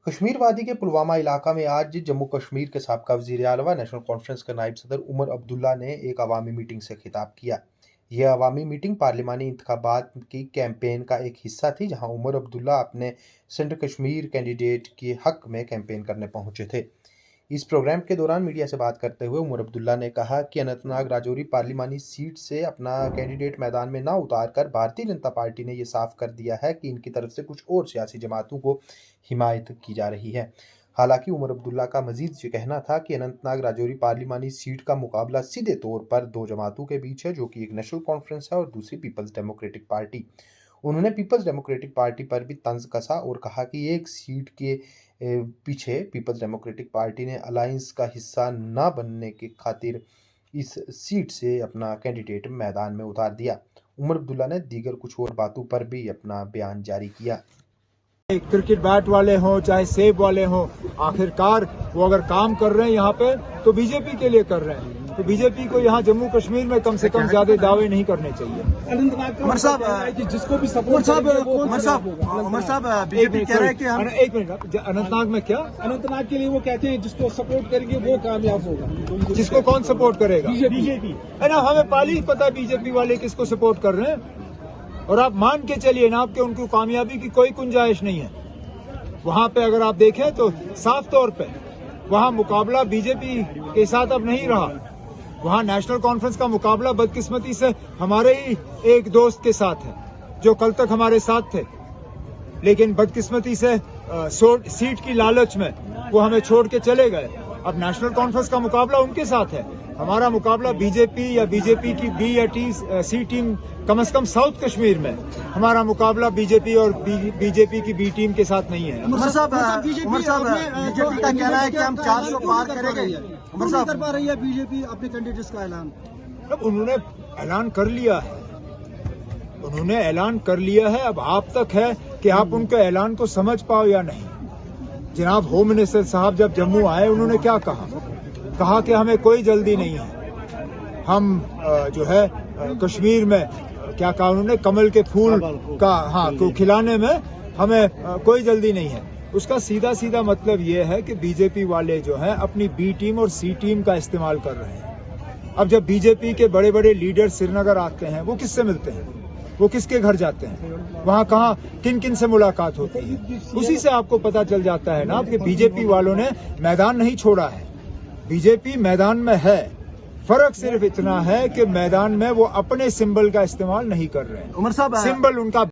कश्मीर वादी के पुलवामा इलाका में आज जम्मू कश्मीर के साबका वज़ीर आला व नेशनल कॉन्फ्रेंस के नायब सदर उमर अब्दुल्ला ने एक अवामी मीटिंग से खिताब किया। यह अवामी मीटिंग पार्लिमानी इंतखाबात की कैंपेन का एक हिस्सा थी, जहां उमर अब्दुल्ला अपने सेंट्रल कश्मीर कैंडिडेट के हक में कैंपेन करने पहुंचे थे। इस प्रोग्राम के दौरान मीडिया से बात करते हुए उमर अब्दुल्ला ने कहा कि अनंतनाग राजौरी पार्लिमानी सीट से अपना कैंडिडेट मैदान में न उतारकर भारतीय जनता पार्टी ने ये साफ कर दिया है कि इनकी तरफ से कुछ और सियासी जमातों को हिमायत की जा रही है। हालांकि उमर अब्दुल्ला का मजीद ये कहना था कि अनंतनाग राजौरी पार्लिमानी सीट का मुकाबला सीधे तौर पर दो जमातों के बीच है, जो कि एक नेशनल कॉन्फ्रेंस है और दूसरी पीपल्स डेमोक्रेटिक पार्टी। उन्होंने पीपल्स डेमोक्रेटिक पार्टी पर भी तंज कसा और कहा कि एक सीट के पीछे पीपल्स डेमोक्रेटिक पार्टी ने अलायंस का हिस्सा न बनने की खातिर इस सीट से अपना कैंडिडेट मैदान में उतार दिया। उमर अब्दुल्ला ने दीगर कुछ और बातों पर भी अपना बयान जारी किया। क्रिकेट बैट वाले हों चाहे सेब वाले हों, आखिरकार वो अगर काम कर रहे हैं यहाँ पे तो बीजेपी के लिए कर रहे हैं। तो बीजेपी को यहाँ जम्मू कश्मीर में कम से कम ज्यादा दावे नहीं करने चाहिए। उमर साहब जिसको भी सपोर्ट उमर साहब बीजेपी कह रहा है कि हम एक मिनट, अनंतनाग में क्या? अनंतनाग के लिए वो कहते हैं जिसको सपोर्ट करेंगे वो कामयाब होगा। जिसको कौन सपोर्ट करेगा? बीजेपी है ना, हमें पहले ही पता बीजेपी वाले किसको सपोर्ट कर रहे हैं। और आप मान के चलिए ना आपके उनकी कामयाबी की कोई गुंजाइश नहीं है। वहां पे अगर आप देखें तो साफ तौर पे वहां मुकाबला बीजेपी के साथ अब नहीं रहा। वहां नेशनल कॉन्फ्रेंस का मुकाबला बदकिस्मती से हमारे ही एक दोस्त के साथ है, जो कल तक हमारे साथ थे, लेकिन बदकिस्मती से सीट की लालच में वो हमें छोड़ के चले गए। अब नेशनल कॉन्फ्रेंस का मुकाबला उनके साथ है। हमारा मुकाबला बीजेपी या बीजेपी की बी या सी टीम, कम से कम साउथ कश्मीर में हमारा मुकाबला बीजेपी और बीजेपी की बी टीम के साथ नहीं है। उमर साहब बीजेपी का कहना है कि हम 400 पार करेंगे। उमर साहब कर पा रही है बीजेपी अपने कैंडिडेट्स का ऐलान? अब उन्होंने ऐलान कर लिया है, उन्होंने ऐलान कर लिया है। अब आप तक है कि आप उनके ऐलान को समझ पाओ या नहीं। जनाब होम मिनिस्टर साहब जब जम्मू आए उन्होंने क्या कहा कि हमें कोई जल्दी नहीं है। हम जो है कश्मीर में क्या कहा उन्होंने, कमल के फूल का को खिलाने में हमें कोई जल्दी नहीं है। उसका सीधा मतलब ये है कि बीजेपी वाले जो है अपनी बी टीम और सी टीम का इस्तेमाल कर रहे हैं। अब जब बीजेपी के बड़े बड़े लीडर श्रीनगर आते हैं, वो किससे मिलते हैं, वो किसके घर जाते हैं, वहाँ कहाँ किन से मुलाकात होती है, उसी से आपको पता चल जाता है ना कि बीजेपी वालों ने मैदान नहीं छोड़ा है। बीजेपी मैदान में है, फर्क सिर्फ इतना है कि मैदान में वो अपने सिंबल का इस्तेमाल नहीं कर रहे हैं। उमर साहब सिंबल उनका